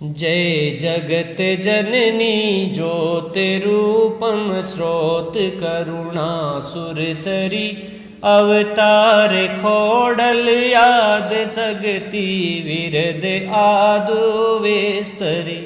जय जगत जननी ज्योतिरूपम स्रोत करुणा सुरसरी अवतार खोडल याद सगति विरद आदु वेस्तरी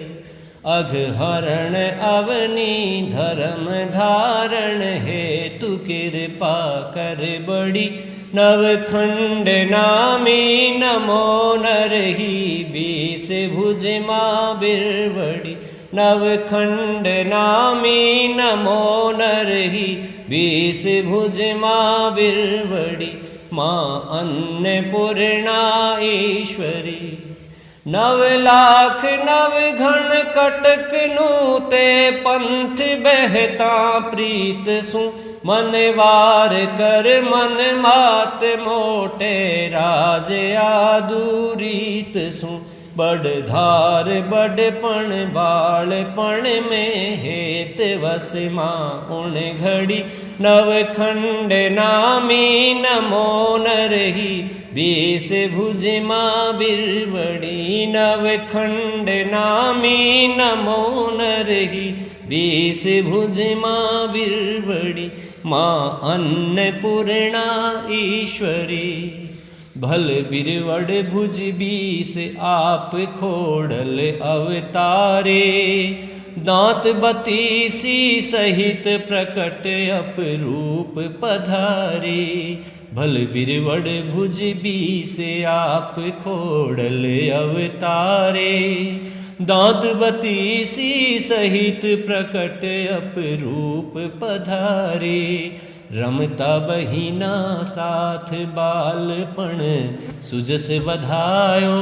अघहरण अवनी धर्म धारण हेतु कृपा कर बड़ी नवखंड नामी नमो नरही बीस भुज माँ बिरवड़ी नवखंड नामी नमो नरही बीस भुज माँ बिरवड़ी माँ अन्नपूर्णा ईश्वरी नव लाख नव घन कटक नूते पंथ बहता प्रीत सु मन वार कर मन मात मोटे राज आदुरीत सु बड़ धार बड़पण बालपण में हेत वस माँ उन घड़ी नवखंड नामी नमो नरही बीस भुज माँ बिरवड़ी नवखंड नामी नमो नरही बीस भुज माँ बिरवड़ी माँ अन्नपूर्णा ईश्वरी भल बिरवड़ भुज बीस आप खोडल अवतारे दांत बतीसी सहित प्रकट अपरूप पधारे भल बिरवड़ भुज बीस आप खोडल अवतारे दांत बतीसी सहित प्रकट अपरूप पधारे रमता बहिना साथ बालपण सुजस बधायो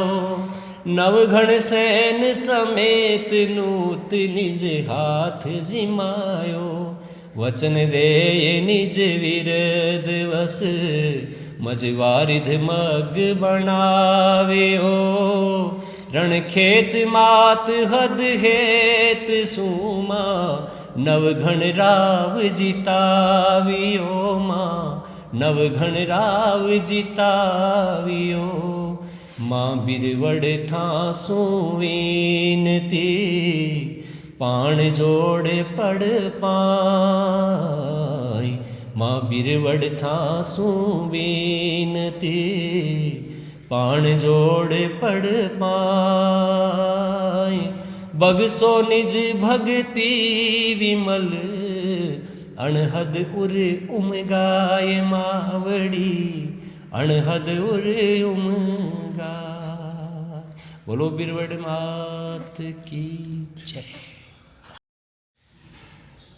नवघण सैन समेत नूत निज हाथ जिमायो वचन दे निज विरद वस मजवारिध मग बनाव्यो रणखेत मात हद हेत सुमा नवघण राव जितावियो माँ नवघण राव जितावियो माँ बिरवड़ था सुवीनती पाण जोड़ पड़ पाई माँ बिरवड़ था सुवीनती पाण जोड़ पड़ पाई बगसो निज भगति विमल अणहद उर उमगाय मावड़ी अणहद उर उमगाय। बोलो बिरवड़ मात की जय।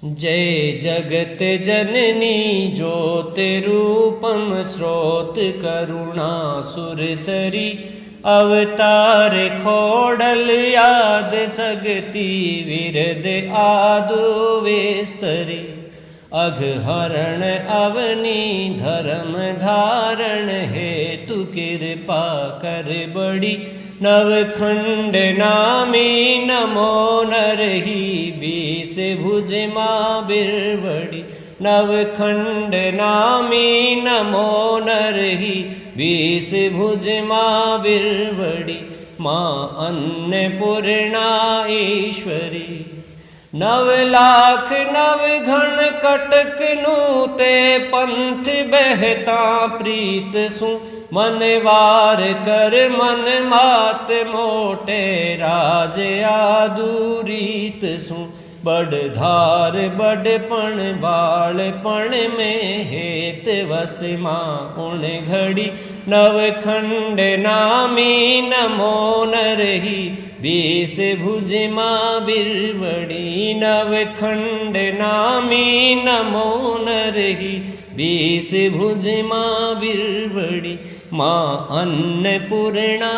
जय जगत जननी ज्योतिरूपम स्रोत करुणा सुरसरी अवतार खोडल याद सगति विरद आदु वेस्तरी अघहरण अवनी धर्म धारण हेतु कृपा कर बड़ी नवखंड नामी नमो नरही बीस भुज माँ बिरवड़ी नवखंड नामी नमो नरही बीस भुज माँ बिरवड़ी माँ अन्नपूर्णा ईश्वरी नव लाख नव घन कटक नूते पंथ बहता प्रीत सु मन वार कर मन मात मोटे राज आदुरीत सु बड़ धार बड़पण बालपण में हेत वस माँ उन घड़ी नवखंड नामी नमो नरही बीस भुज माँ बिरवड़ी नवखंड नामी नमो नरही बीस भुज माँ बिरवड़ी माँ अन्नपूर्णा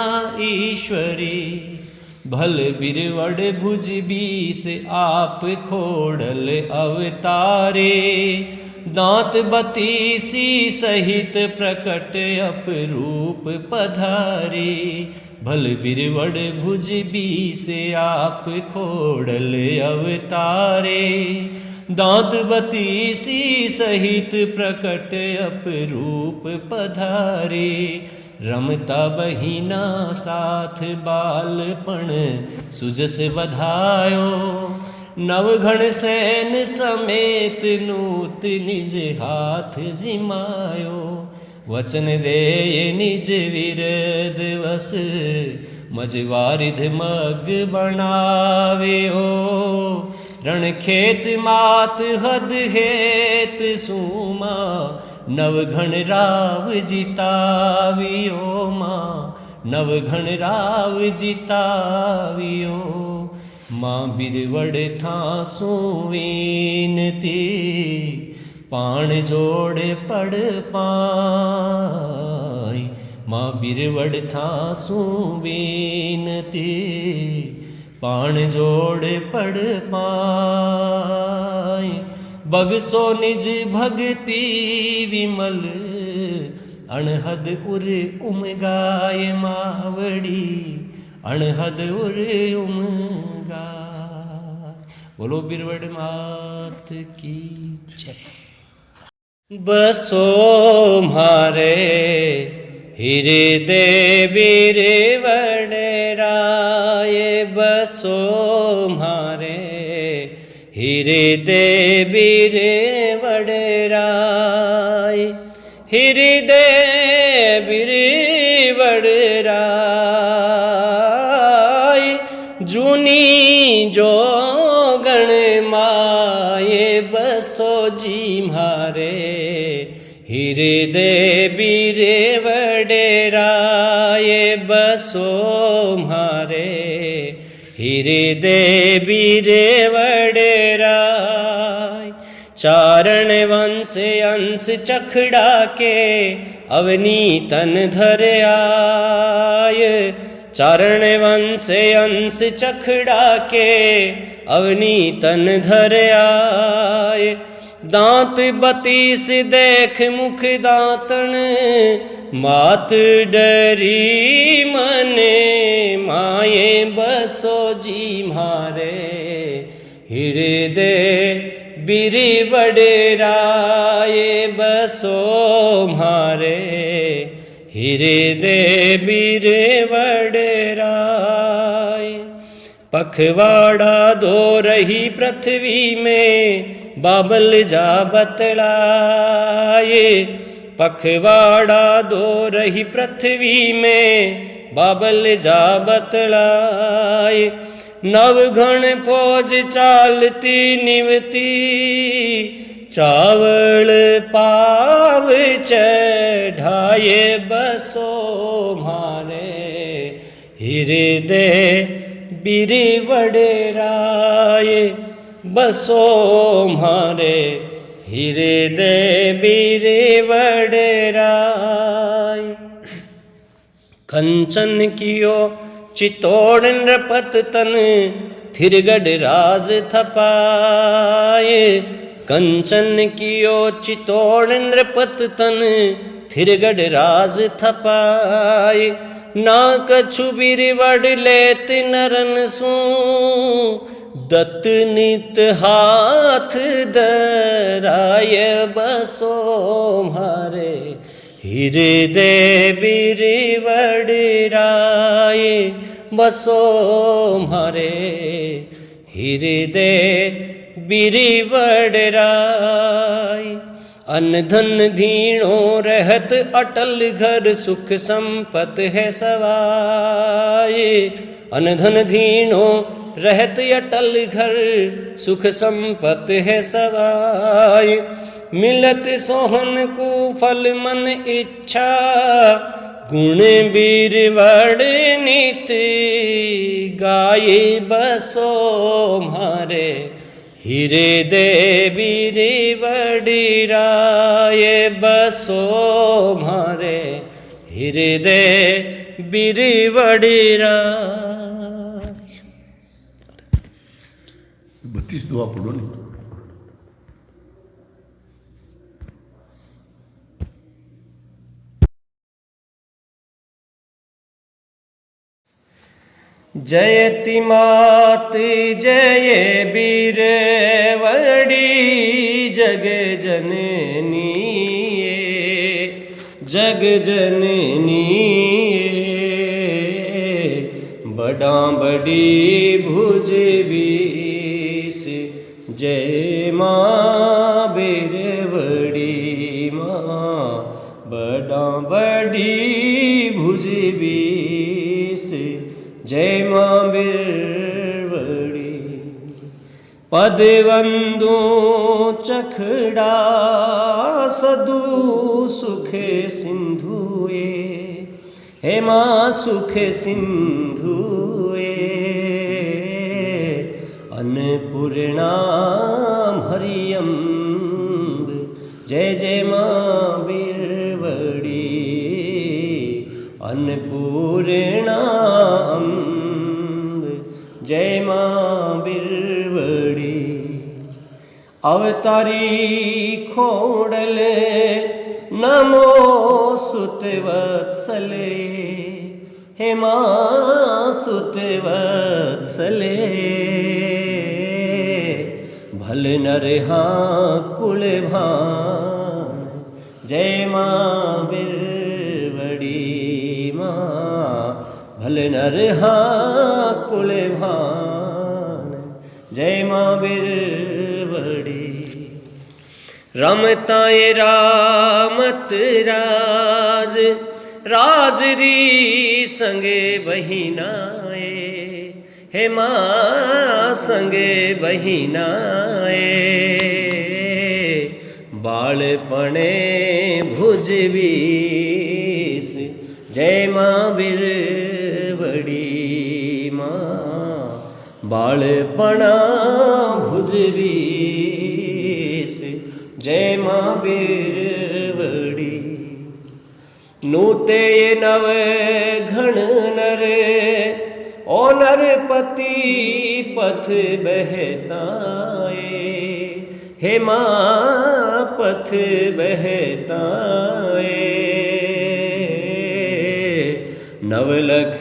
ईश्वरी भल बिरवड़ भुज बीस आप खोडल अवतारे दांत बतीसी सहित प्रकट अपरूप पधारे भल बिरवड़ भुज बीस आप खोडल अवतारे दांत बतीसी सहित प्रकट अपरूप पधारे रमता बहिना साथ बालपण सुजस बधायो। नवघण सैन समेत नूत निज हाथ जिमायो। वचन दे निज विरद वस मजवारिध मग बनाव्यो। रणखेत मात हद हेत सूमा नवघण राव जितावियो। माँ नवघण राव जितावियो। माँ बिरवड़ था सुवीनती पाण जोड़े पड़ पाई। माँ बिरवड़ था सुवीनती पाण जोड़े पड़ पाई। बगसो निज भगति विमल अणहद उर उमगाय मावड़ी अणहद उर उमगाय। बोलो बिरवड़ मात की जय। बसो मारे हृदय बिरवड़ राय। बसो मारे हृदय बिरवड़ राय। हृदय बिरवड़ राय। जूनी जोगण माये बसो जी मारे हृदय बिरवड़ राय। बसो मारे हृदय बिरवड़ राय। चारण वंश अंश चखड़ा के अवनी तन धर आय। चारण वंश अंश चखड़ा के अवनी तन धर आय। दांत बतीस देख मुख दांतन मात डरी मने माये बसो जी मारे हृदय बिरवड़ राय। बसो मारे हृदय बिरवड़ राय। पखवाड़ा दो रही पृथ्वी में बाबल जा बतलाए। पखवाड़ा दो रही पृथ्वी में बाबल जा बतलाए। नवघण फौज चालती निवती चावल पाव चढ़ाए। बसो मारे हृदय बिरवड़ राय। बसो मारे हृदय बिरवड़ राय। कंचन कियो चितौड़ नृपत तन थिरगढ़ राज थपाए। कंचन कियो चितौड़ नृपत तन थिरगढ़ राज थपाए। ना कछु बिरवड़ लेत नरन सू दत्त नित हाथ धराय। बसो मारे हृदय बिरवड़ राय। बसो मारे हृदय बिरवड़ राय। अन्न धन धीणो रहत अटल घर सुख संपत है सवाय। अन्न धन धीणो रहत अटल घर सुख संपत है सवाय। मिलत सोहन को फल मन इच्छा गुण बिरवड़ नित गाये। बसो मारे हृदय बिरवड़ राय। बसो मारे हृदय बिरवड़ राय। 32 दुआ पढ़ो नहीं। जयति मात जय बिरवड़ी जग जननी। जग जननी बड़ा बड़ी भुज बीस जय माँ बिरवड़ी माँ बड़ा बड़ी भुज बीस जय माँ बिरवड़ी पदवंदो चखड़ा सदु सुख सिंधुए हे माँ सुख सिंधुए अन्नपूर्णा हरियम्ब जय जय माँ बिरवड़ी अन्नपूर्णा जय माँ बिरवड़ी अवतारी खोड़ल नमो सुत वत्सले हे माँ सुत वत्सले भल नरहा कुल भान जय माँ बिरवड़ी माँ भल नरहा कुल भान जय माँ बिरवड़ी रमताए रामत राज राजरी संगे बहिनाए हे माँ संगे बहिनाए बालपणे भुज बीस जय माँ बिरवड़ी माँ बालपणा भुज बीस जय माँ बिरवड़ी नूते नव घण नर ओ नरपति पथ बहताए हे माँ पथ बहताए नवलख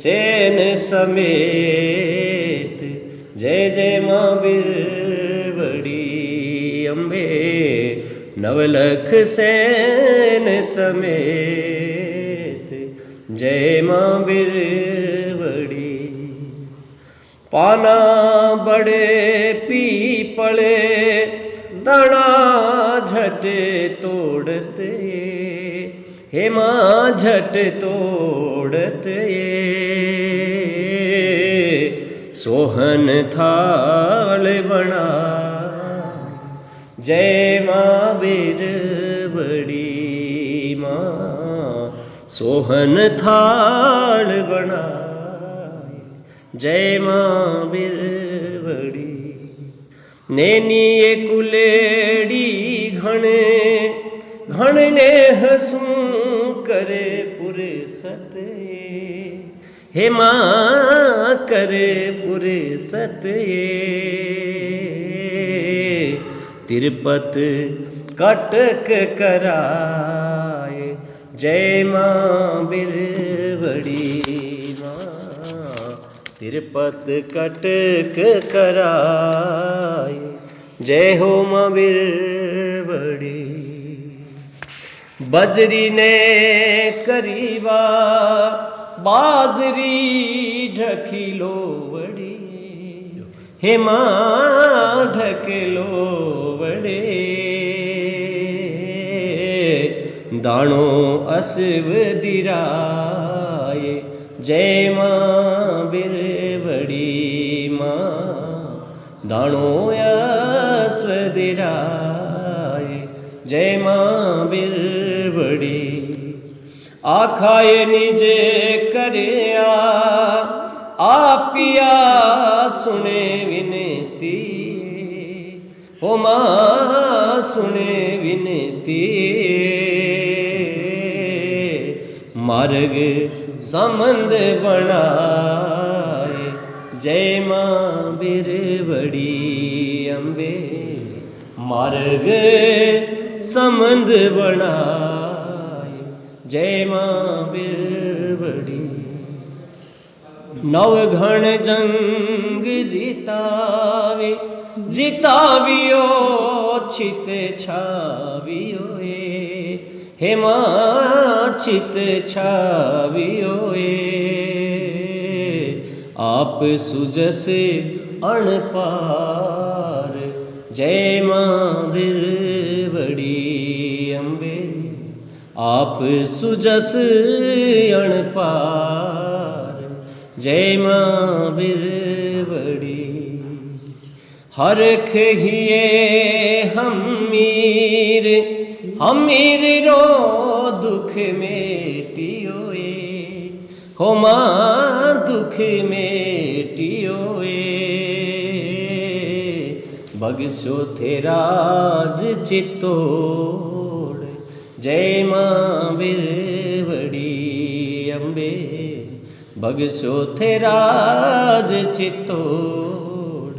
सेन समेत जय जय माँ बिरवड़ी अम्बे नवलख सेन समेत जय माँ बिरवड़ी पाना बड़े पीपले तना झट तोड़ते हे माँ झट तोड़ते सोहन थाल बना जय माँ बिरवड़ी माँ सोहन थाल बना जय माँ बिरवड़ी नैनी ये कुलेड़ी घणे घणने हसूं करे पुरसत हे माँ करे पुरसत तिरपत कटक कराए जय माँ बिरवड़ी माँ तिरपत कटक कराए जय हो माँ बिरवड़ी बजरी ने करीबा बाजरी ढकिलो वड़ी हे माँ ढकलो वड़े दाणो असव दिराए जय माँ बिरवड़ी माँ दाणो असव दिराए जय माँ बिरवड़ी आखाए निजे करया आपिया सुने विनती हो माँ सुने विनती मार्ग संबंध बनाए जय माँ बिरवड़ी अम्बे मार्ग संबंध बनाए जय माँ बिरवड़ी नवघण जंग जितावे जितावियो छित छावियो हेमाचित छावियोए आप सुजस अणपार जय माँ बिरवड़ी अम्बे आप सुजस अणपार जय माँ बिरवड़ी हरख हिये हमीर रो दुख मेटियोए हो माँ दुख मेटियोए बगसो थेराज चित्तोड़ जय माँ बिरवड़ी अम्बे बगसो थेराज चित्तोड़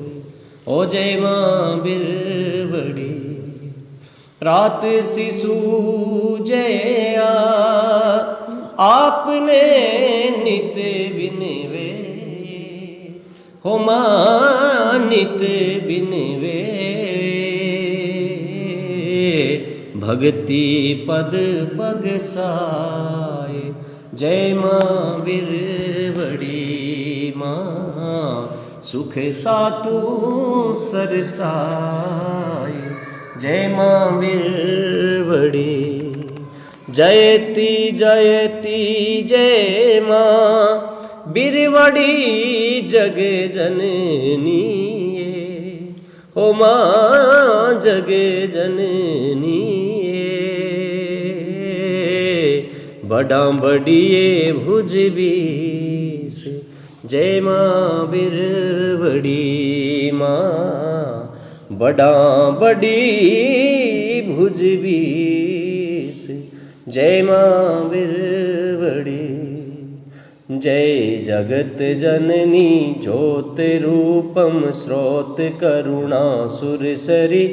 ओ जय माँ बिरवड़ी रात शिशु जया आपने नित बिनवे हो माँ नित बिनवे भक्ति पद बगसाए जय माँ बिरवड़ी माँ सुख सातु सरसाए जय माँ बिरवड़ी जयति जयति जय माँ बिरवड़ी जग जननी हो माँ जग जननी बड़ा बड़िए भुज बीस जय माँ बिरवड़ी माँ बड़ा बड़ी भुज बीस जय माँ बिरवड़ी जय जगत जननी ज्योत रूपम स्रोत करुणा सुरसरी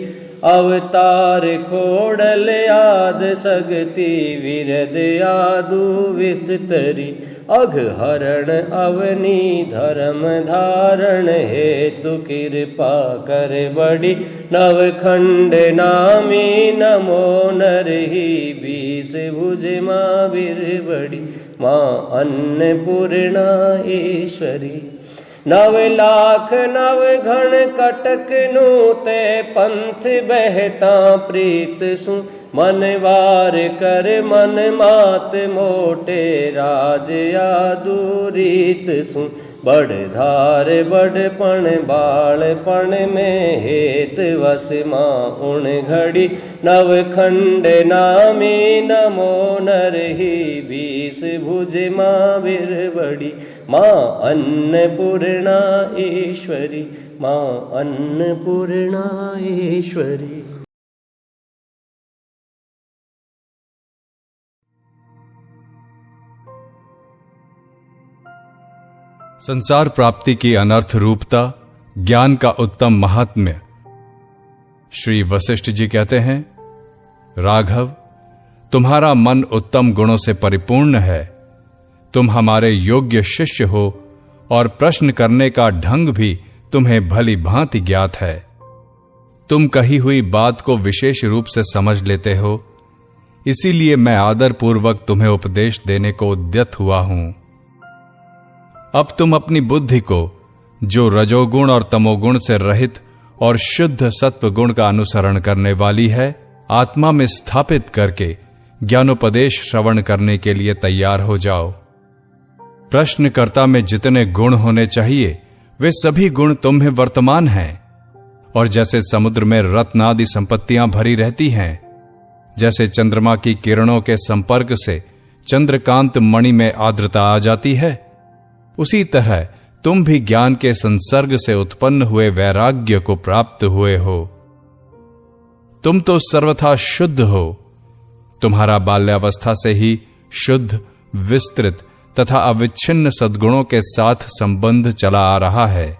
अवतार खोड़ल आद सगति विरद आदु विस्तरी अघहरण अवनी धर्म धारण हेतु कृपा कर बड़ी नवखंड नामी नमो नरही बीस भुज माँ बिरवड़ी माँ अन्नपूर्णा ईश्वरी नव लाख नव घन कटक नूते पंथ बहता प्रीत सु मन वार कर मन मात मोटे राज यादूरीत सु बड़ धार बड़पण बालपण में हेत वस माँ उन घड़ी नवखंड नामी नमो नरही बीस भुज माँ बिरवड़ी माँ अन्नपूर्णा ईश्वरी माँ अन्नपूर्णा ईश्वरी। संसार प्राप्ति की अनर्थ रूपता, ज्ञान का उत्तम महात्म्य। श्री वशिष्ठ जी कहते हैं, राघव, तुम्हारा मन उत्तम गुणों से परिपूर्ण है। तुम हमारे योग्य शिष्य हो और प्रश्न करने का ढंग भी तुम्हें भली भांति ज्ञात है। तुम कही हुई बात को विशेष रूप से समझ लेते हो, इसीलिए मैं आदरपूर्वक तुम्हें उपदेश देने को उद्यत हुआ हूं। अब तुम अपनी बुद्धि को, जो रजोगुण और तमोगुण से रहित और शुद्ध सत्व गुण का अनुसरण करने वाली है, आत्मा में स्थापित करके ज्ञानोपदेश श्रवण करने के लिए तैयार हो जाओ। प्रश्नकर्ता में जितने गुण होने चाहिए वे सभी गुण तुम्हें वर्तमान हैं, और जैसे समुद्र में रत्न आदि संपत्तियां भरी रहती हैं, जैसे चंद्रमा की किरणों के संपर्क से चंद्रकांत मणि में आर्द्रता आ जाती है, उसी तरह तुम भी ज्ञान के संसर्ग से उत्पन्न हुए वैराग्य को प्राप्त हुए हो। तुम तो सर्वथा शुद्ध हो। तुम्हारा बाल्यावस्था से ही शुद्ध, विस्तृत तथा अविच्छिन्न सद्गुणों के साथ संबंध चला आ रहा है।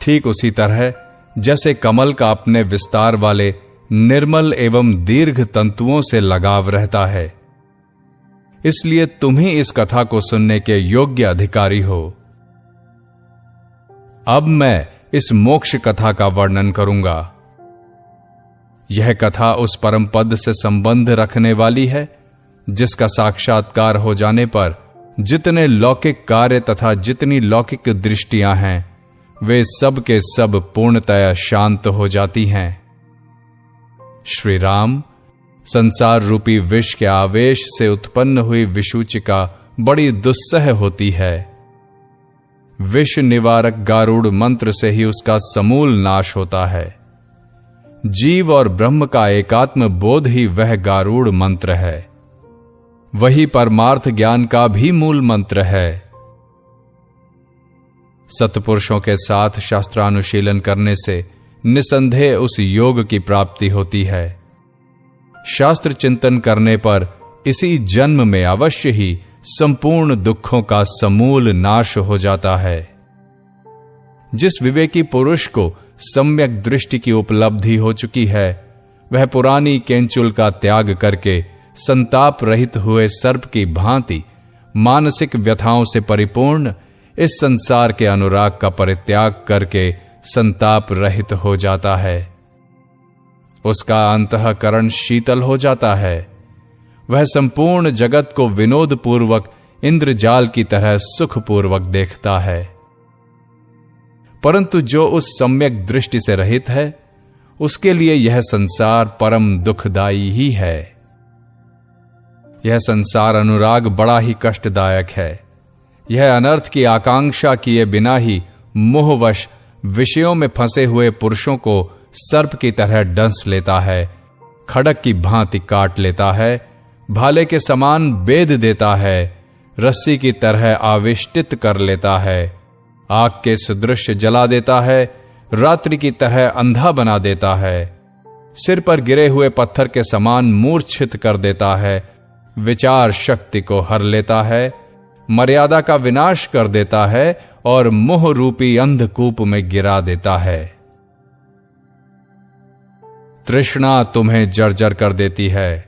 ठीक उसी तरह जैसे कमल का अपने विस्तार वाले निर्मल एवं दीर्घ तंतुओं से लगाव रहता है। इसलिए तुम ही इस कथा को सुनने के योग्य अधिकारी हो। अब मैं इस मोक्ष कथा का वर्णन करूंगा। यह कथा उस परम पद से संबंध रखने वाली है जिसका साक्षात्कार हो जाने पर जितने लौकिक कार्य तथा जितनी लौकिक दृष्टियां हैं वे सब के सब पूर्णतया शांत हो जाती हैं। श्री राम, संसार रूपी विष के आवेश से उत्पन्न हुई विषूचिका बड़ी दुस्सह होती है। विष निवारक गारुड़ मंत्र से ही उसका समूल नाश होता है। जीव और ब्रह्म का एकात्म बोध ही वह गारुड़ मंत्र है। वही परमार्थ ज्ञान का भी मूल मंत्र है। सत्पुरुषों के साथ शास्त्रानुशीलन करने से निसंदेह उस योग की प्राप्ति होती है। शास्त्र चिंतन करने पर इसी जन्म में अवश्य ही संपूर्ण दुखों का समूल नाश हो जाता है। जिस विवेकी पुरुष को सम्यक दृष्टि की उपलब्धि हो चुकी है, वह पुरानी केंचुल का त्याग करके संताप रहित हुए सर्प की भांति मानसिक व्यथाओं से परिपूर्ण इस संसार के अनुराग का परित्याग करके संताप रहित हो जाता है। उसका अंतःकरण शीतल हो जाता है। वह संपूर्ण जगत को विनोद पूर्वक इंद्रजाल की तरह सुखपूर्वक देखता है। परंतु जो उस सम्यक दृष्टि से रहित है, उसके लिए यह संसार परम दुखदाई ही है। यह संसार अनुराग बड़ा ही कष्टदायक है। यह अनर्थ की आकांक्षा किए बिना ही मोहवश विषयों में फंसे हुए पुरुषों को सर्प की तरह डंस लेता है, खड़क की भांति काट लेता है, भाले के समान बेध देता है, रस्सी की तरह आविष्टित कर लेता है, आग के सदृश जला देता है, रात्रि की तरह अंधा बना देता है, सिर पर गिरे हुए पत्थर के समान मूर्छित कर देता है, विचार शक्ति को हर लेता है, मर्यादा का विनाश कर देता है और मोह रूपी अंधकूप में गिरा देता है। तृष्णा तुम्हें जर्जर कर देती है।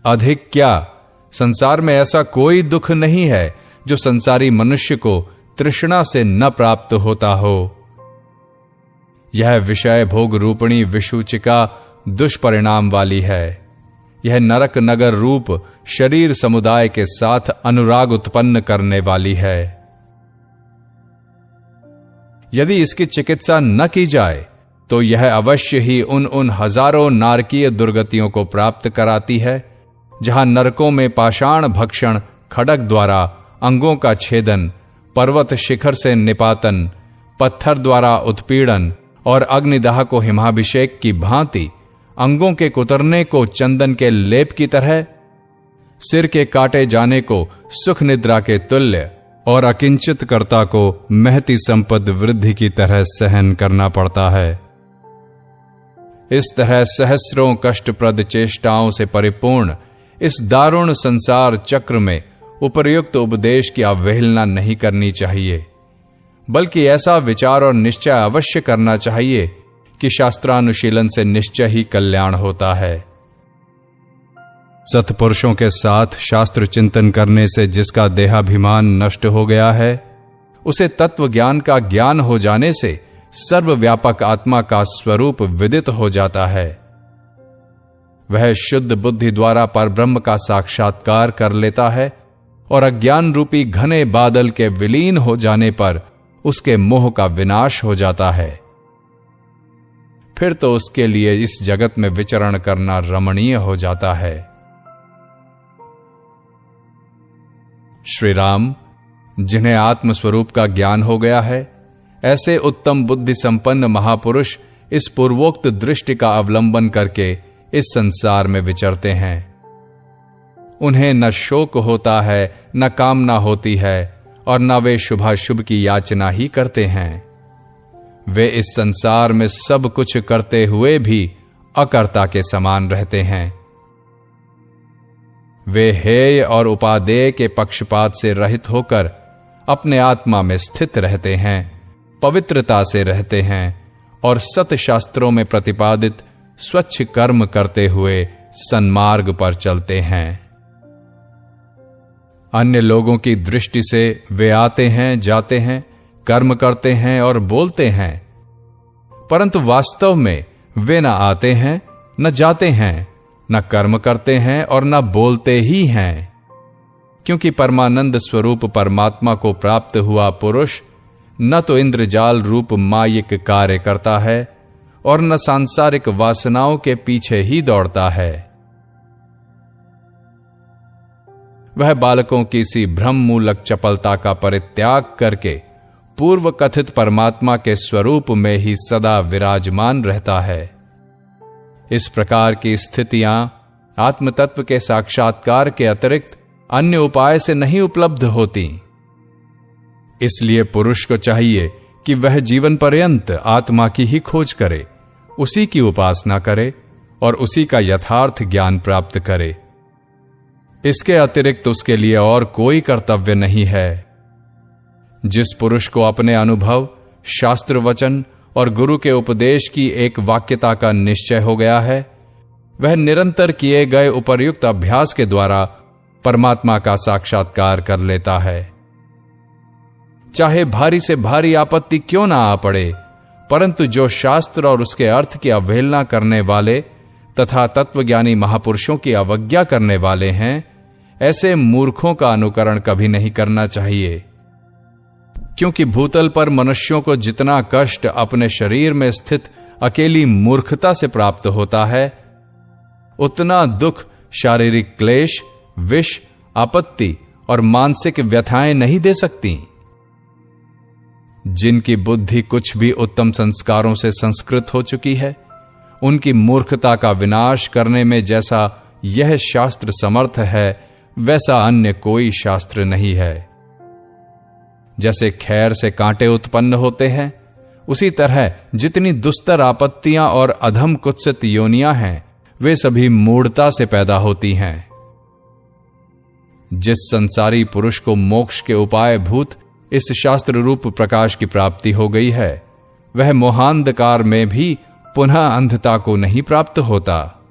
अधिक क्या, संसार में ऐसा कोई दुख नहीं है जो संसारी मनुष्य को तृष्णा से न प्राप्त होता हो। यह विषय भोग रूपणी विषूचिका दुष्परिणाम वाली है। यह नरक नगर रूप शरीर समुदाय के साथ अनुराग उत्पन्न करने वाली है। यदि इसकी चिकित्सा न की जाए तो यह अवश्य ही उन हजारों नारकीय दुर्गतियों को प्राप्त कराती है, जहां नरकों में पाषाण भक्षण, खड्ग द्वारा अंगों का छेदन, पर्वत शिखर से निपातन, पत्थर द्वारा उत्पीड़न और अग्निदाह को हिमाभिषेक की भांति अंगों के कुतरने को चंदन के लेप की तरह, सिर के काटे जाने को सुख निद्रा के तुल्य और अकिंचित कर्ता को महती संपद वृद्धि की तरह सहन करना पड़ता है। इस तरह सहस्रों कष्टप्रद चेष्टाओं से परिपूर्ण इस दारुण संसार चक्र में उपर्युक्त उपदेश की अवहेलना नहीं करनी चाहिए, बल्कि ऐसा विचार और निश्चय अवश्य करना चाहिए कि शास्त्रानुशीलन से निश्चय ही कल्याण होता है। सत्पुरुषों के साथ शास्त्र चिंतन करने से जिसका देहाभिमान नष्ट हो गया है, उसे तत्व ज्ञान का ज्ञान हो जाने से सर्वव्यापक आत्मा का स्वरूप विदित हो जाता है। वह शुद्ध बुद्धि द्वारा परब्रह्म का साक्षात्कार कर लेता है और अज्ञान रूपी घने बादल के विलीन हो जाने पर उसके मोह का विनाश हो जाता है। फिर तो उसके लिए इस जगत में विचरण करना रमणीय हो जाता है। श्री राम, जिन्हें आत्मस्वरूप का ज्ञान हो गया है, ऐसे उत्तम बुद्धि संपन्न महापुरुष इस पूर्वोक्त दृष्टि का अवलंबन करके इस संसार में विचरते हैं। उन्हें न शोक होता है, न कामना होती है और न वे शुभाशुभ की याचना ही करते हैं। वे इस संसार में सब कुछ करते हुए भी अकर्ता के समान रहते हैं। वे हेय और उपादेय के पक्षपात से रहित होकर अपने आत्मा में स्थित रहते हैं, पवित्रता से रहते हैं और सतशास्त्रों में प्रतिपादित स्वच्छ कर्म करते हुए सन्मार्ग पर चलते हैं। अन्य लोगों की दृष्टि से वे आते हैं, जाते हैं, कर्म करते हैं और बोलते हैं, परंतु वास्तव में वे न आते हैं, न जाते हैं, न कर्म करते हैं और न बोलते ही हैं। क्योंकि परमानंद स्वरूप परमात्मा को प्राप्त हुआ पुरुष न तो इंद्रजाल रूप मायिक कार्य करता है और न सांसारिक वासनाओं के पीछे ही दौड़ता है। वह बालकों की सी भ्रम मूलक चपलता का परित्याग करके पूर्व कथित परमात्मा के स्वरूप में ही सदा विराजमान रहता है। इस प्रकार की स्थितियां आत्मतत्व के साक्षात्कार के अतिरिक्त अन्य उपाय से नहीं उपलब्ध होती। इसलिए पुरुष को चाहिए कि वह जीवन पर्यंत आत्मा की ही खोज करे, उसी की उपासना करे और उसी का यथार्थ ज्ञान प्राप्त करे। इसके अतिरिक्त उसके लिए और कोई कर्तव्य नहीं है। जिस पुरुष को अपने अनुभव, शास्त्र वचन और गुरु के उपदेश की एक वाक्यता का निश्चय हो गया है, वह निरंतर किए गए उपर्युक्त अभ्यास के द्वारा परमात्मा का साक्षात्कार कर लेता है। चाहे भारी से भारी आपत्ति क्यों ना आ पड़े, परंतु जो शास्त्र और उसके अर्थ की अवहेलना करने वाले तथा तत्वज्ञानी महापुरुषों की अवज्ञा करने वाले हैं, ऐसे मूर्खों का अनुकरण कभी नहीं करना चाहिए। क्योंकि भूतल पर मनुष्यों को जितना कष्ट अपने शरीर में स्थित अकेली मूर्खता से प्राप्त होता है, उतना दुख शारीरिक क्लेश, विष, आपत्ति और मानसिक व्यथाएं नहीं दे सकती। जिनकी बुद्धि कुछ भी उत्तम संस्कारों से संस्कृत हो चुकी है, उनकी मूर्खता का विनाश करने में जैसा यह शास्त्र समर्थ है, वैसा अन्य कोई शास्त्र नहीं है। जैसे खैर से कांटे उत्पन्न होते हैं, उसी तरह जितनी दुस्तर आपत्तियां और अधम कुत्सित योनियां हैं, वे सभी मूढ़ता से पैदा होती हैं। जिस संसारी पुरुष को मोक्ष के उपाय भूत इस शास्त्र रूप प्रकाश की प्राप्ति हो गई है, वह मोहांधकार में भी पुनः अंधता को नहीं प्राप्त होता।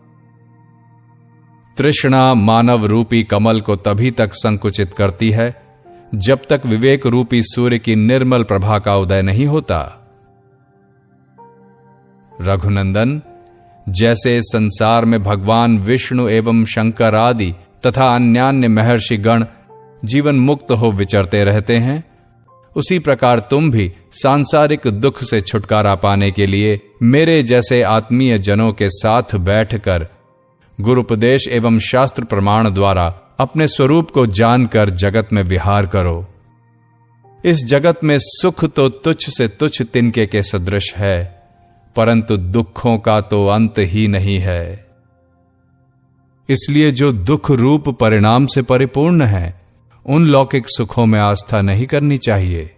तृष्णा मानव रूपी कमल को तभी तक संकुचित करती है जब तक विवेक रूपी सूर्य की निर्मल प्रभा का उदय नहीं होता। रघुनंदन, जैसे संसार में भगवान विष्णु एवं शंकर आदि तथा अन्यान्य महर्षि गण जीवन मुक्त हो विचरते रहते हैं, उसी प्रकार तुम भी सांसारिक दुख से छुटकारा पाने के लिए मेरे जैसे आत्मीय जनों के साथ बैठकर गुरुपदेश एवं शास्त्र प्रमाण द्वारा अपने स्वरूप को जानकर जगत में विहार करो। इस जगत में सुख तो तुच्छ से तुच्छ तिनके के सदृश है, परंतु दुखों का तो अंत ही नहीं है। इसलिए जो दुख रूप परिणाम से परिपूर्ण है, उन लौकिक सुखों में आस्था नहीं करनी चाहिए।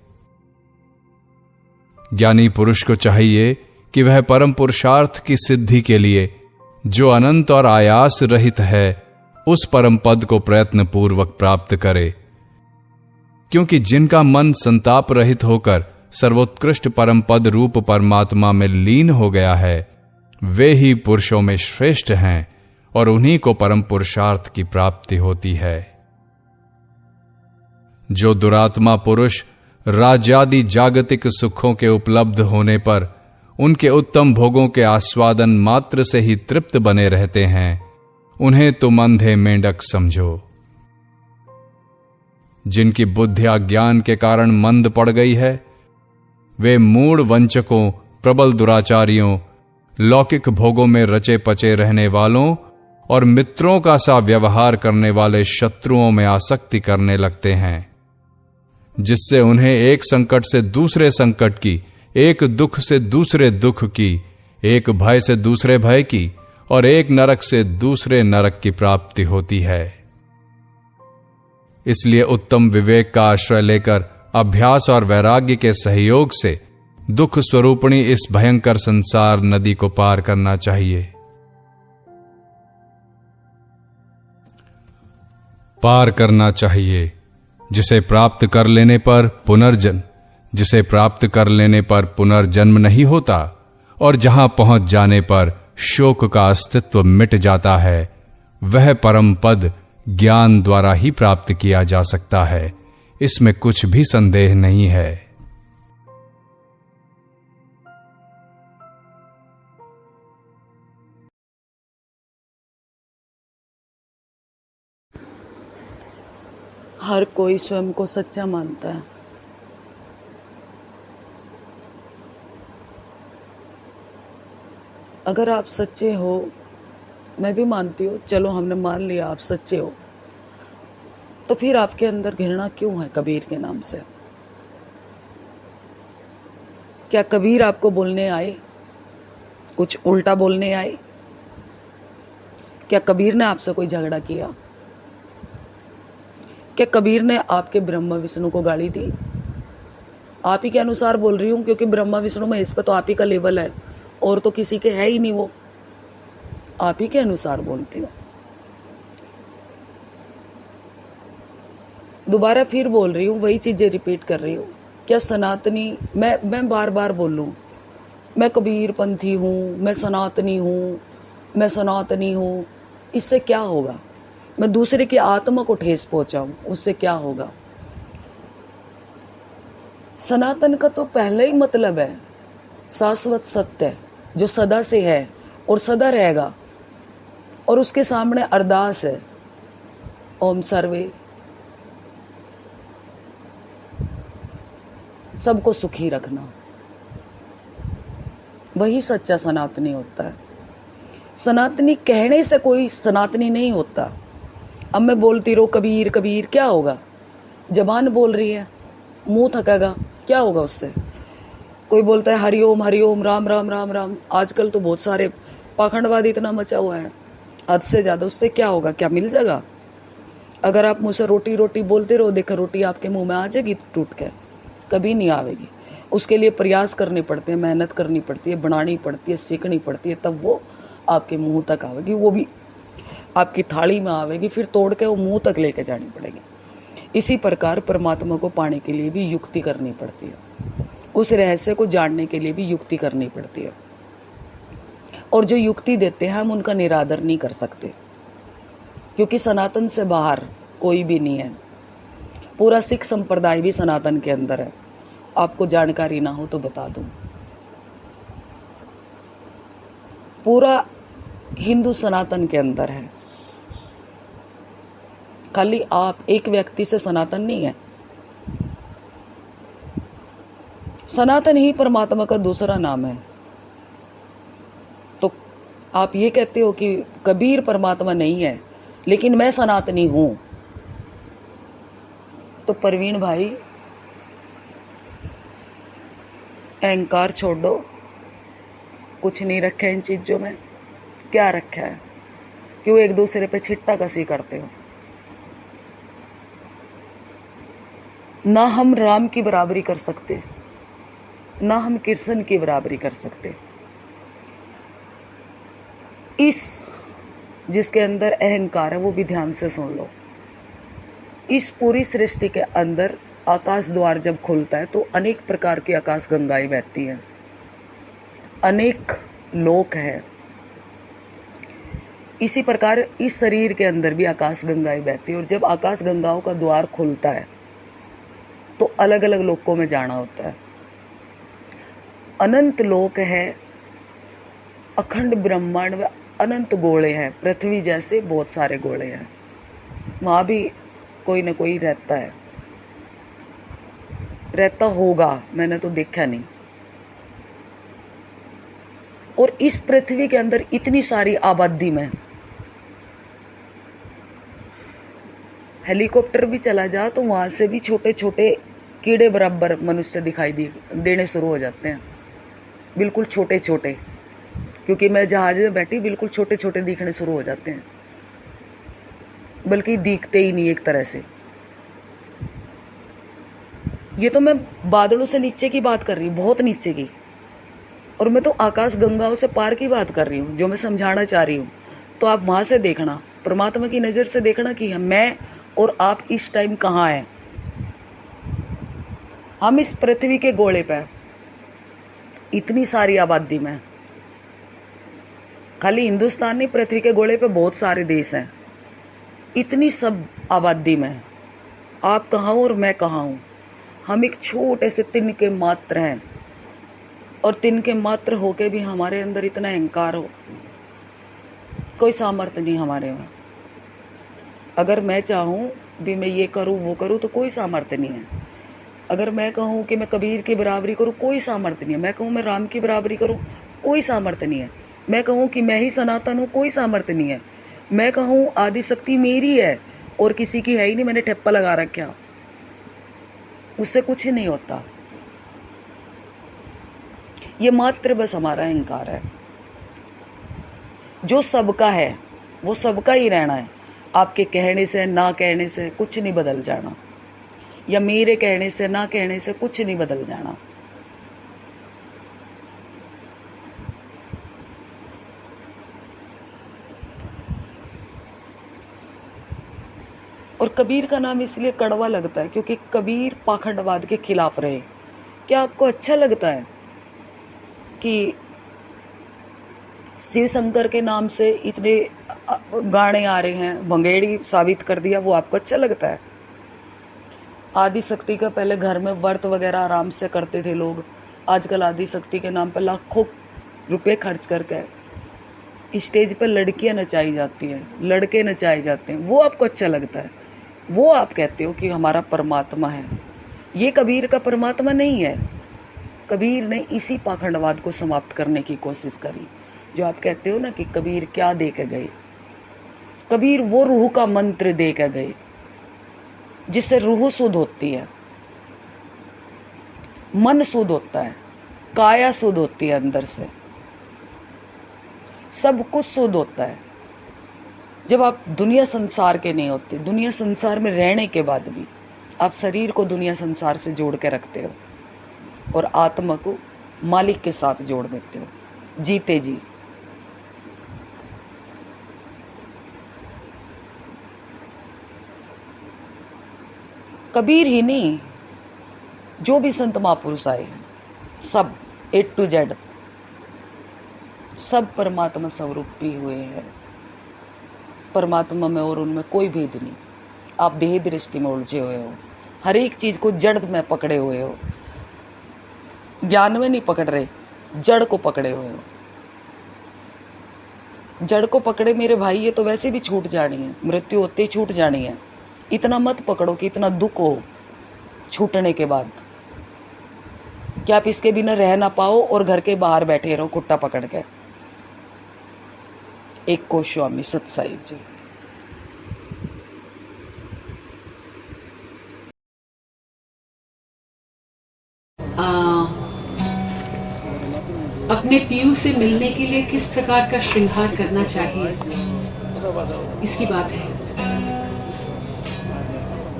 ज्ञानी पुरुष को चाहिए कि वह परम पुरुषार्थ की सिद्धि के लिए, जो अनंत और आयास रहित है, उस परम पद को प्रयत्न पूर्वक प्राप्त करे। क्योंकि जिनका मन संताप रहित होकर सर्वोत्कृष्ट परम पद रूप परमात्मा में लीन हो गया है, वे ही पुरुषों में श्रेष्ठ हैं और उन्हीं को परम पुरुषार्थ की प्राप्ति होती है। जो दुरात्मा पुरुष राज्यादि जागतिक सुखों के उपलब्ध होने पर उनके उत्तम भोगों के आस्वादन मात्र से ही तृप्त बने रहते हैं, उन्हें तुम अंधे मेंढक समझो। जिनकी बुद्धि अज्ञान के कारण मंद पड़ गई है, वे मूढ़ वंचकों, प्रबल दुराचारियों, लौकिक भोगों में रचे पचे रहने वालों और मित्रों का सा व्यवहार करने वाले शत्रुओं में आसक्ति करने लगते हैं, जिससे उन्हें एक संकट से दूसरे संकट की, एक दुख से दूसरे दुख की, एक भय से दूसरे भय की और एक नरक से दूसरे नरक की प्राप्ति होती है। इसलिए उत्तम विवेक का आश्रय लेकर अभ्यास और वैराग्य के सहयोग से दुख स्वरूपणी इस भयंकर संसार नदी को पार करना चाहिए। पार करना चाहिए, जिसे प्राप्त कर लेने पर पुनर्जन्म नहीं होता और जहां पहुंच जाने पर शोक का अस्तित्व मिट जाता है, वह परम पद ज्ञान द्वारा ही प्राप्त किया जा सकता है। इसमें कुछ भी संदेह नहीं है। हर कोई स्वयं को सच्चा मानता है। अगर आप सच्चे हो, मैं भी मानती हूँ, चलो हमने मान लिया आप सच्चे हो, तो फिर आपके अंदर घृणा क्यों है कबीर के नाम से? क्या कबीर आपको बोलने आए, कुछ उल्टा बोलने आए? क्या कबीर ने आपसे कोई झगड़ा किया? क्या कबीर ने आपके ब्रह्मा विष्णु को गाली दी? आप ही के अनुसार बोल रही हूँ, क्योंकि ब्रह्मा विष्णु महेश पे तो आप ही का लेवल है, और तो किसी के है ही नहीं, वो आप ही के अनुसार बोलती हूँ। दोबारा फिर बोल रही हूँ, वही चीजें रिपीट कर रही हूँ। क्या सनातनी, मैं बार बार बोलूँ, मैं कबीर पंथी हूँ, मैं सनातनी हूँ, मैं सनातनी हूँ, इससे क्या होगा? मैं दूसरे की आत्मा को ठेस पहुंचाऊं, उससे क्या होगा? सनातन का तो पहले ही मतलब है शाश्वत सत्य, जो सदा से है और सदा रहेगा, और उसके सामने अरदास है, ओम सर्वे सबको सुखी रखना। वही सच्चा सनातनी होता है। सनातनी कहने से कोई सनातनी नहीं होता। अब मैं बोलती रहो कबीर कबीर, क्या होगा? जबान बोल रही है, मुंह थकेगा, क्या होगा उससे? कोई बोलता है हरिओम हरिओम, राम राम राम राम। आजकल तो बहुत सारे पाखंडवाद इतना मचा हुआ है, हद से ज्यादा। उससे क्या होगा? क्या मिल जाएगा? अगर आप मुझसे रोटी रोटी बोलते रहो, देखो रोटी आपके मुंह में आ जाएगी टूट के? कभी नहीं आवेगी। उसके लिए प्रयास करने पड़ते हैं, मेहनत करनी पड़ती है, बनानी पड़ती है, सीखनी पड़ती है, तब वो आपके मुंह तक आवेगी। वो भी आपकी थाली में आवेगी, फिर तोड़ के वो मुंह तक लेके जानी पड़ेगी। इसी प्रकार परमात्मा को पाने के लिए भी युक्ति करनी पड़ती है, उस रहस्य को जानने के लिए भी युक्ति करनी पड़ती है। और जो युक्ति देते हैं हम उनका निरादर नहीं कर सकते, क्योंकि सनातन से बाहर कोई भी नहीं है। पूरा सिख संप्रदाय भी सनातन के अंदर है। आपको जानकारी ना हो तो बता दूं, पूरा हिंदू सनातन के अंदर है। खाली आप एक व्यक्ति से सनातन नहीं है। सनातन ही परमात्मा का दूसरा नाम है। तो आप ये कहते हो कि कबीर परमात्मा नहीं है, लेकिन मैं सनातनी हूं, तो परवीन भाई अहंकार छोड़ दो। कुछ नहीं रखा है इन चीजों में। क्या रखा है? क्यों एक दूसरे पे छिट्टा कसी करते हो? ना हम राम की बराबरी कर सकते, ना हम कृष्ण की बराबरी कर सकते। इस जिसके अंदर अहंकार है वो भी ध्यान से सुन लो। इस पूरी सृष्टि के अंदर आकाश द्वार जब खुलता है तो अनेक प्रकार की आकाश गंगाएं बहती हैं, अनेक लोक है। इसी प्रकार इस शरीर के अंदर भी आकाश गंगाएं बहती है, और जब आकाश गंगाओं का द्वार खुलता है तो अलग अलग लोकों में जाना होता है। अनंत लोक है, अखंड ब्रह्मांड में अनंत गोले हैं, पृथ्वी जैसे बहुत सारे गोले हैं। वहां भी कोई ना कोई रहता है, रहता होगा, मैंने तो देखा नहीं। और इस पृथ्वी के अंदर इतनी सारी आबादी में हेलीकॉप्टर भी चला जा तो वहां से भी छोटे छोटे कीड़े बराबर मनुष्य दिखाई देने शुरू हो जाते हैं, बिल्कुल छोटे छोटे। क्योंकि मैं जहाज में बैठी, बिल्कुल छोटे छोटे दिखने शुरू हो जाते हैं, बल्कि दिखते ही नहीं एक तरह से। ये तो मैं बादलों से नीचे की बात कर रही हूँ, बहुत नीचे की। और मैं तो आकाश गंगाओं से पार की बात कर रही हूँ, जो मैं समझाना चाह रही हूँ। तो आप वहां से देखना, परमात्मा की नजर से देखना कि मैं और आप इस टाइम कहाँ हैं। हम इस पृथ्वी के गोले पे, इतनी सारी आबादी में, खाली हिंदुस्तान नहीं, पृथ्वी के गोले पे बहुत सारे देश हैं। इतनी सब आबादी में आप कहाँ हो और मैं कहाँ हूँ? हम एक छोटे से तिनके मात्र हैं, और तिनके मात्र होके भी हमारे अंदर इतना अहंकार हो, कोई सामर्थ्य नहीं हमारे में। अगर मैं चाहूँ भी मैं ये करूँ वो करूँ तो कोई सामर्थ्य नहीं है। अगर मैं कहूँ कि मैं कबीर की बराबरी करूँ, कोई सामर्थ्य नहीं है। मैं कहूँ मैं राम की बराबरी करूँ, कोई सामर्थ्य नहीं है। मैं कहूँ कि मैं ही सनातन हूँ, कोई सामर्थ्य नहीं है। मैं कहूँ आदि शक्ति मेरी है और किसी की है ही नहीं, मैंने ठप्पा लगा रखा, उससे कुछ ही नहीं होता। ये मात्र बस हमारा अहंकार है। जो सबका है वो सबका ही रहना है। आपके कहने से ना कहने से कुछ नहीं बदल जाना, या मेरे कहने से ना कहने से कुछ नहीं बदल जाना। और कबीर का नाम इसलिए कड़वा लगता है क्योंकि कबीर पाखंडवाद के खिलाफ रहे। क्या आपको अच्छा लगता है कि शिव शंकर के नाम से इतने गाने आ रहे हैं, भंगेड़ी साबित कर दिया, वो आपको अच्छा लगता है? आदि शक्ति का पहले घर में व्रत वगैरह आराम से करते थे लोग, आजकल आदि शक्ति के नाम पर लाखों रुपए खर्च करके स्टेज पर लड़कियां नचाई जाती हैं, लड़के नचाए जाते हैं, वो आपको अच्छा लगता है? वो आप कहते हो कि हमारा परमात्मा है। ये कबीर का परमात्मा नहीं है। कबीर ने इसी पाखंडवाद को समाप्त करने की कोशिश करी। जो आप कहते हो ना कि कबीर क्या दे के गए, कबीर वो रूह का मंत्र दे के गए जिससे रूह शुद्ध होती है, मन शुद्ध होता है, काया शुद्ध होती है, अंदर से सब कुछ शुद्ध होता है। जब आप दुनिया संसार के नहीं होते, दुनिया संसार में रहने के बाद भी आप शरीर को दुनिया संसार से जोड़ के रखते हो और आत्मा को मालिक के साथ जोड़ देते हो, जीते जी। कबीर ही नहीं, जो भी संत महापुरुष आए हैं सब A to Z सब परमात्मा स्वरूप ही हुए हैं। परमात्मा में और उनमें कोई भेद नहीं। आप देह दृष्टि में उलझे हुए हो, हर एक चीज को जड़ में पकड़े हुए हो, ज्ञान में नहीं पकड़ रहे, जड़ को पकड़े हुए हो। जड़ को पकड़े मेरे भाई, ये तो वैसे भी छूट जानी है, मृत्यु होते ही छूट जानी है। इतना मत पकड़ो कि इतना दुख हो छूटने के बाद कि आप इसके बिना रह ना पाओ और घर के बाहर बैठे रहो खुट्टा पकड़ के। एक को स्वामी सतसाई जी। अपने पीयू से मिलने के लिए किस प्रकार का श्रृंगार करना चाहिए, इसकी बात है।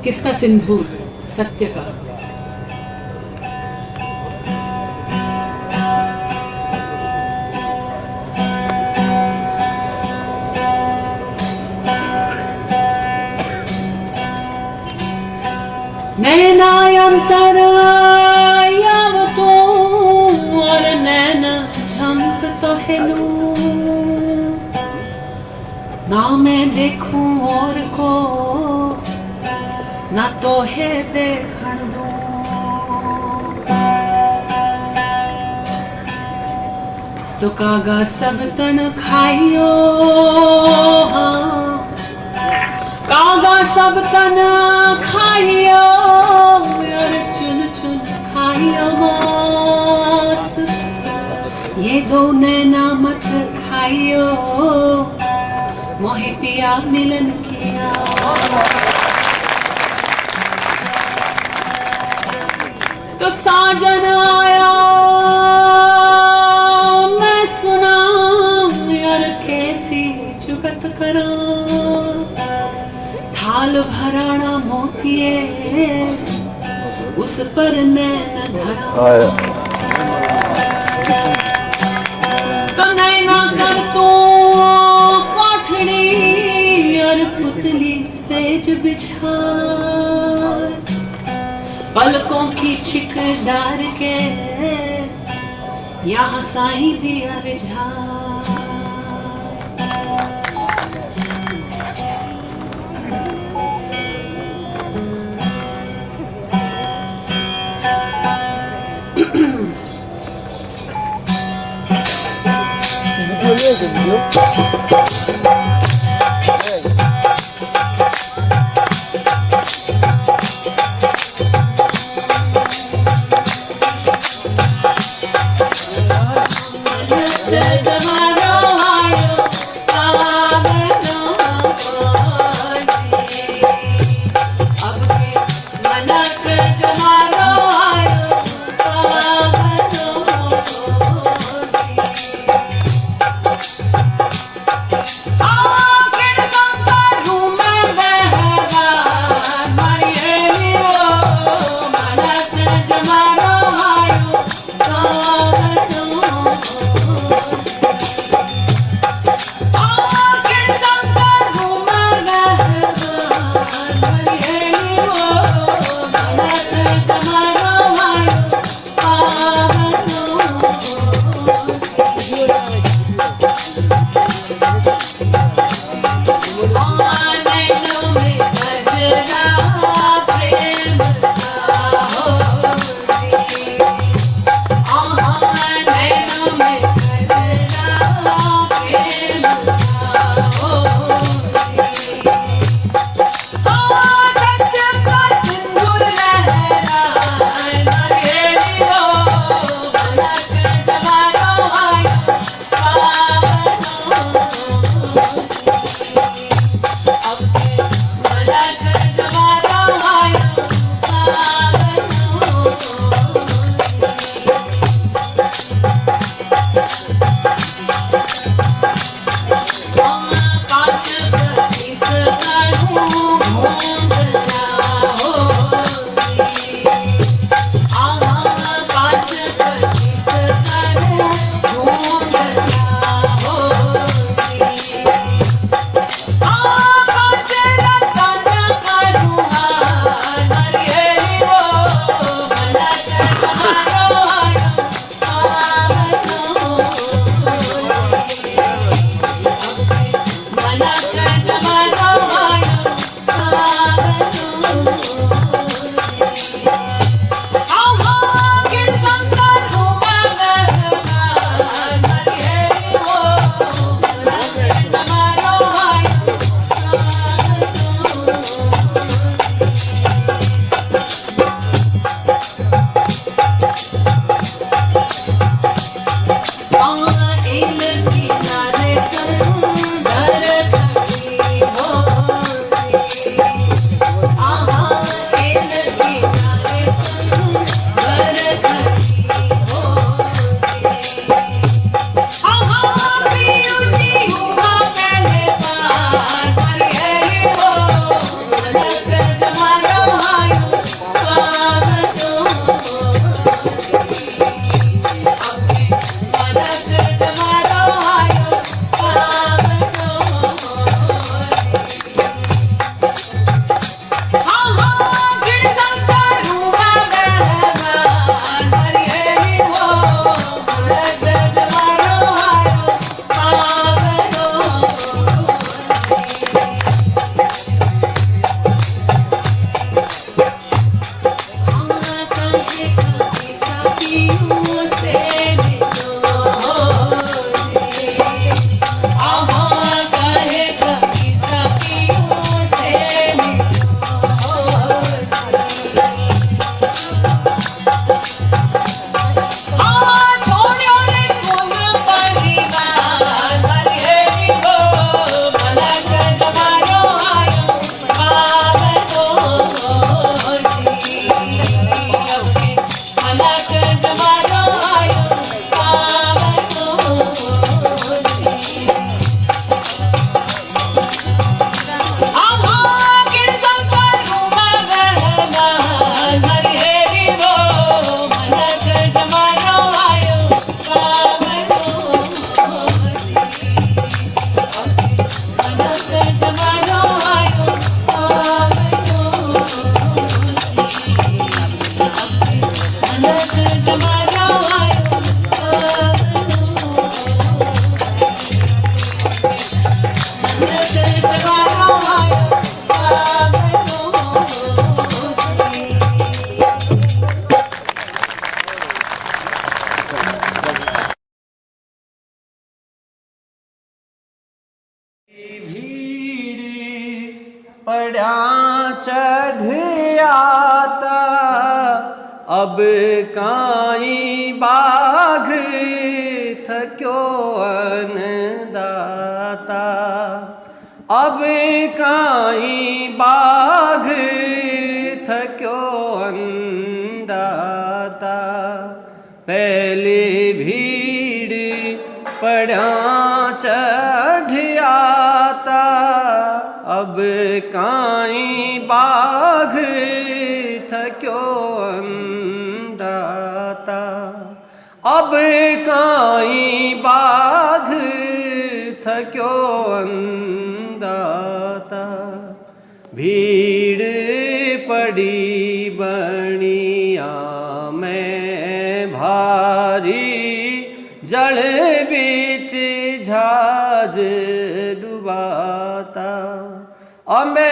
किसका सिंदूर? सत्य का। नैनायंतर यावतो और नैन झंप तो हेलू, ना मैं देखूं और को ना तो है देखण दूं। तो कागा सब तन खाइयो, हाँ कागा सब तन खाइयो और चुन चुन खाइयो मांस। ये दो नैना मत खाइयो, मोहे पिया मिलन किया। तो साजन आया मैं सुना, यार कैसी जुगत करा। थाल भराना मोतिये उस पर नैन धरा। तो नैना कर तू कोठड़ी और पुतली सेज बिछा, पलकों की चिक डार के यहाँ साई दिया रिझा। पड़ा चढ़ियाता अब काई बाघ थक्यो अन्नदाता अब काई बाघ थक्यो अन्नदाता पहले भीड़ पड़ा चढ़ियाता अब काई बाघ थक्यो अन्नदाता अब काई बाघ थक्यो अन्नदाता भीड़ पड़ी बनिया में भारी जल बीच झाज डुबाता अमे